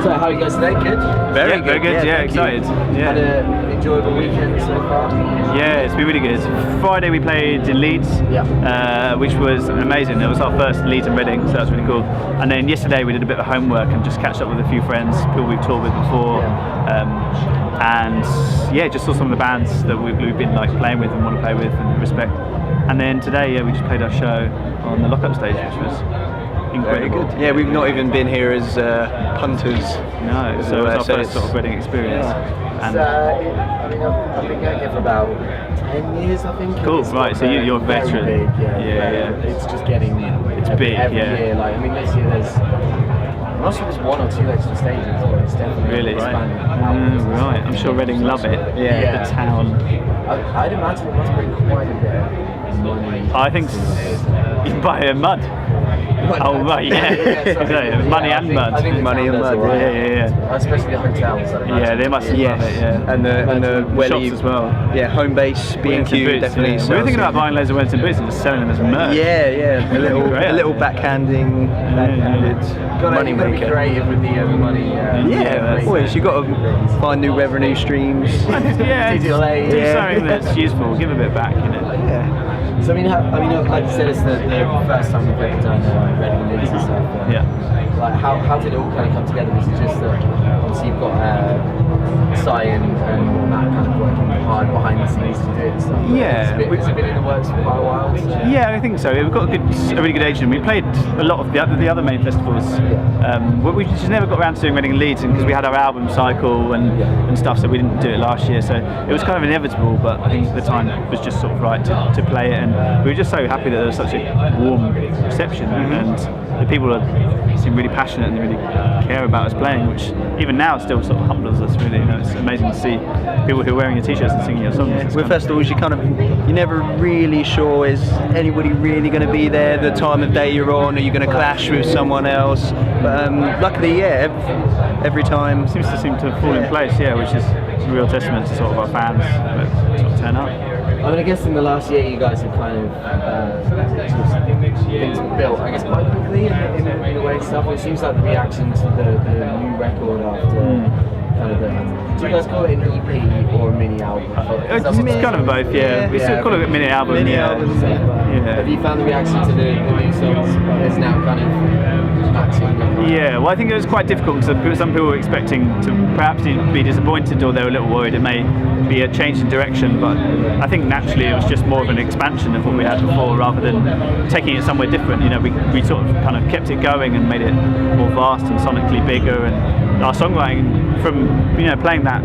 So how are you guys today? Good? Very good, yeah, excited. Yeah. Had an enjoyable weekend so far? Yeah, it's been really good. Friday we played in Leeds, which was amazing. It was our first Leeds and Reading, so that was really cool. And then yesterday we did a bit of homework and just catched up with a few friends, people we've toured with before. And yeah, just saw some of the bands that we've been like playing with and want to play with and respect. And then today, we just played our show on the lockup stage, which was incredible. Very good. Yeah, we've not even been here as punters. No, so it was our first sort of Reading experience. Yeah. And I've been going here for about 10 years, I think. Cool, right, so you're a veteran. Big, yeah. It's just getting big, every year. Like, I mean, this year I'm not sure there's 1 or 2 extra stages, but it's definitely really expanding. Right, I'm sure Reading love it. Yeah. The town. I'd imagine it must bring quite a bit of money. I think you can buy mud. Oh right, yeah. Money and mud. I think money and mud. Right. Yeah. Especially the hotels. Yeah, they must love it. Yeah, and the shops as well. Yeah, home base B&Q definitely. Yeah. We were thinking about buying loads of Wellington boots and just selling them as merch. Yeah, a little backhanded money maker. Creative with the money. Always you got to find new revenue streams. Digital age. Do something that's useful. Give a bit back, you know. Yeah. So I mean, like you said, it's the first time we've ever done Reading and Leeds and stuff. Like how did it all kind of come together? Was it just that obviously you've got Si and Matt kind of working hard behind the scenes to do it and stuff? Yeah. It's been in the works for quite a while. So. Yeah, I think so. We've got a really good agent. We played a lot of the other main festivals. We just never got around to doing Reading and Leeds because we had our album cycle and stuff, so we didn't do it last year. So it was kind of inevitable, but I think the time was just sort of right to play it. And we were just so happy that there was such a warm reception and the people seem really passionate and they really care about us playing, which even now still sort of humbles us really. You know, it's amazing to see people who are wearing your t-shirts and singing your songs. Yeah. With festivals, you're never really sure, is anybody really going to be there the time of day you're on? Are you going to clash with someone else? But luckily, every time seems to fall in place, which is a real testament to sort of our fans that sort of turn up. I mean, I guess in the last year you guys have kind of things were built, I guess, quite quickly in the way stuff. It seems like the reaction to the new record after kind of do you guys call it an EP or a mini album? It's kind of both, We still call it a mini album. Have you found the reaction to the new songs is now kind of matching? Yeah, well, I think it was quite difficult because some people were expecting to perhaps be disappointed or they were a little worried it may be a change in direction, but I think naturally it was just more of an expansion of what we had before rather than taking it somewhere different. You know, we sort of kind of kept it going and made it more vast and sonically bigger, and our songwriting from playing that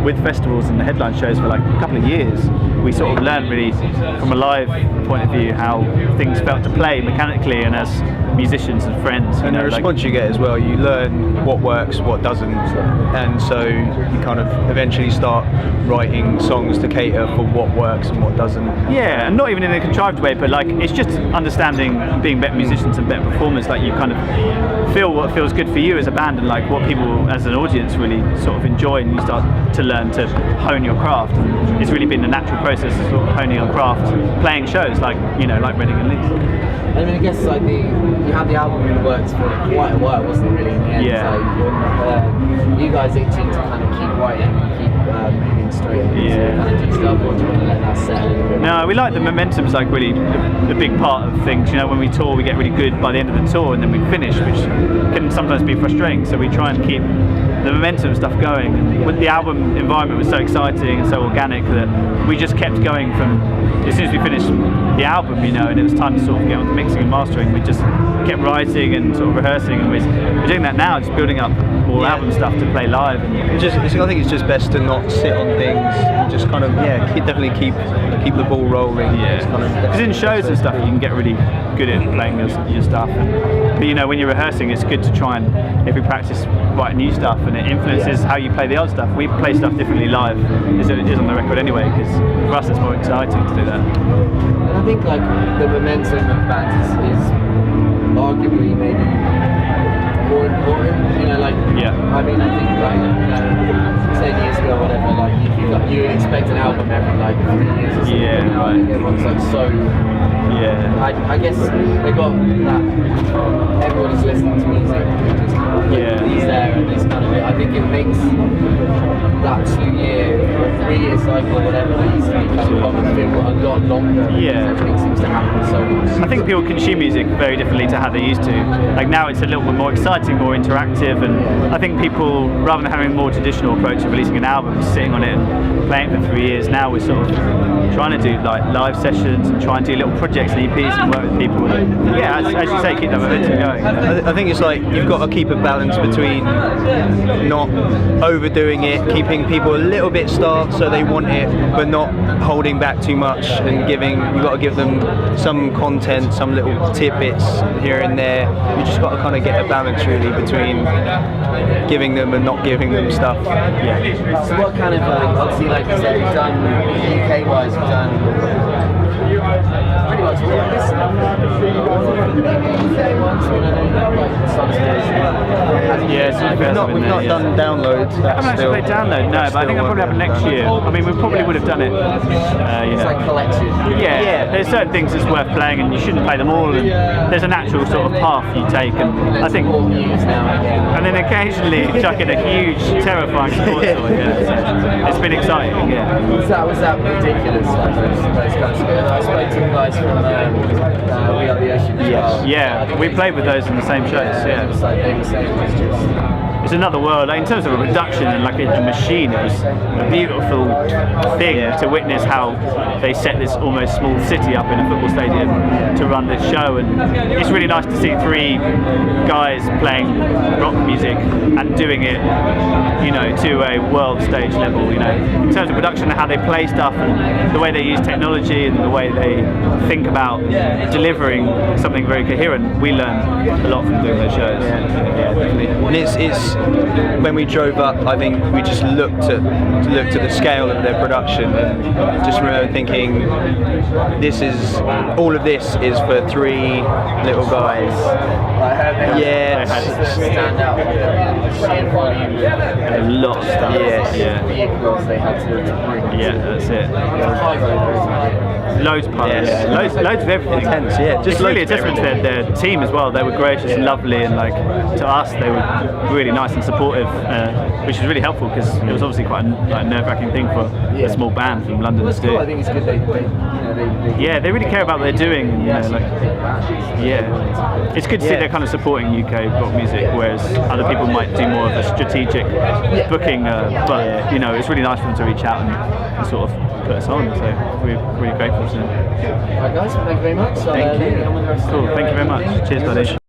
with festivals and the headline shows for like a couple of years, we sort of learned really from a live point of view how things felt to play mechanically and as musicians and friends. And the response you get as well, you learn what works, what doesn't, and so you kind of eventually start writing songs to cater for what works and what doesn't. Yeah, and not even in a contrived way, but like it's just understanding being better musicians and better performers. Like you kind of feel what feels good for you as a band and like what people as an audience really sort of enjoy, and you start to learn to hone your craft. And it's really been a natural process of sort of honing our craft, playing shows like Reading and Leeds. I mean, I guess like you had the album in the works for quite a while, wasn't it? Really, in the end. So you guys itching to kind of keep writing and keep moving straight into kind of do stuff, or do you want to let that settle? No, we like the momentum's like really the big part of things. You know, when we tour, we get really good by the end of the tour, and then we finish, which can sometimes be frustrating. So we try and keep the momentum stuff going. And with the album environment was so exciting and so organic that we just kept going from as soon as we finished the album, and it was time to sort of get on the mixing and mastering. We just kept writing and sort of rehearsing, and we're doing that now, just building up more album stuff to play live. I think it's just best to not sit on things, and just kind of definitely keep the ball rolling. Because in shows and stuff you can get really good at playing your stuff, but when you're rehearsing it's good to try and every practice write new stuff, and it influences how you play the old stuff. We play stuff differently live as it is on the record anyway, because for us it's more exciting to do that. And I think like the momentum of bands is arguably maybe more important. You know, like I mean, I think like 10 years ago, or whatever, like you expect an album every like 3 years or something. Yeah, right. Everyone's like so. Yeah. I guess they got that. Everybody's listening to music. He's there, and it's kind of. I think it makes that 2-year or 3-year cycle, whatever it used to be, kind of common feel a lot longer. Yeah. Everything seems to happen so much. I think people consume music very differently to how they used to. Like now it's a little bit more exciting, more interactive, and I think people, rather than having a more traditional approach of releasing an album, sitting on it and playing it for 3 years, now we're sort of trying to do like live sessions and try and do little projects and EPs and work with people. And, yeah, as you say, keep that momentum going. I think it's like you've got to keep a balance between not overdoing it, keeping people a little bit starved so they want it, but not holding back too much, and you've got to give them some content, some little tidbits here and there. You just got to kind of get a balance really between giving them and not giving them stuff. Yeah. So what kind of obviously, like you said, you've done UK wise, you've done pretty much all of this stuff. UK ones, like some We've not done downloads. I haven't actually played download, no, but I think I'll probably happen next year. I mean, we probably would have done it. It's like collection. Yeah, there's certain things that's worth playing, and you shouldn't play them all. And there's a natural sort of path you take, and I think. And then occasionally chuck in a huge, terrifying sports toy. Yeah, so it's been exciting. Yeah. Was that ridiculous? Like those kind of stuff. I spoke to the guys from We Are the Ocean. Yes. Yeah, we played with those in the same shows. Yeah. It's like they were saying it was just. It's another world. Like, in terms of a production and like a machine, it was a beautiful thing to witness how they set this almost small city up in a football stadium to run this show. And it's really nice to see 3 guys playing rock music and doing it, you know, to a world stage level. You know, in terms of production and how they play stuff and the way they use technology and the way they think about delivering something very coherent. We learn a lot from doing those shows. Yeah, definitely. And it's when we drove up, I think we just looked at the scale of their production, and just remember thinking, all of this is for 3 little guys. Yes. Stand out. Sheer volume. A lot of stuff. Yes. Vehicles they had to bring. Yeah, that's it. High road. Loads of puns. Yes. Loads of everything. Intense, yeah. Just really a testament to their team as well. They were gracious and lovely, and like to us, they were really nice and supportive, which was really helpful because it was obviously quite a nerve-wracking thing for a small band from London to do. I think it's good they they really care about what they're doing. You know, like, it's good to see they're kind of supporting UK rock music, whereas other people might do more of a strategic booking. But you know, it's really nice for them to reach out and sort of put us on. So we're really grateful to them. Alright guys, thank you very much. Thank you. Cool. Thank you very much. Cheers, buddy.